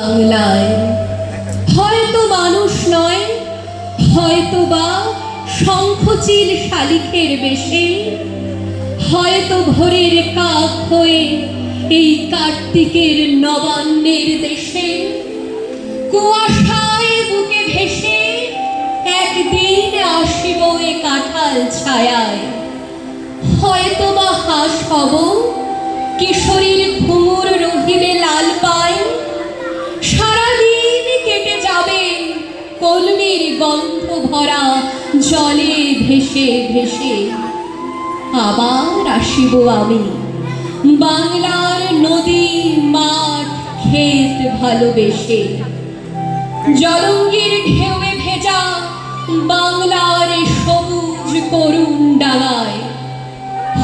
বাংলায় হয়তো মানুষ নয়, হয়তো বা শঙ্খচিল শালিখের বেশে, হয়তো ভোরের কাক হয়ে এই কার্তিকের নবান্নের দেশে কুয়াশায় বুকে ভেসে একদিন আসিব এ কাঁঠাল ছায়ায়। হয়তো বা হাঁস হব, কিশোরীর ঘুঙুর রহিবে লাল পায়, সারাদিন কেটে যাবে কলমির গন্ধ ভরা জলে ভেসে ভেসে। আবার আসিব আমি বাংলার নদী মাঠ ক্ষেত ভালোবেসে, জলঙ্গির ঢেউয়ে ভেজা বাংলার সবুজ করুণ ডাঙায়।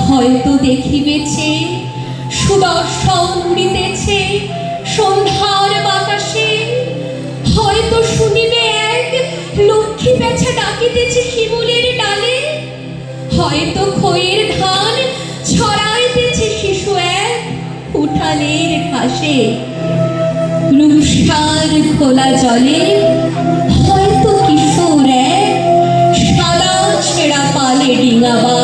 হয়তো দেখিবেছে সুদর্শন উড়িতেছে সন্ধ্যার বাতাসে, হয়তো শুনিবে এক লক্ষ্মী পেঁচা ডাকিতেছে শিমুলের ডালে, হয়তো খইয়ের ধান ছড়াইতেছে শিশু এক উঠানের ঘাসে। রূপসার খোলা জলে হয়তো কিশোর এক সাদা ছেঁড়া পালে ডিঙাবা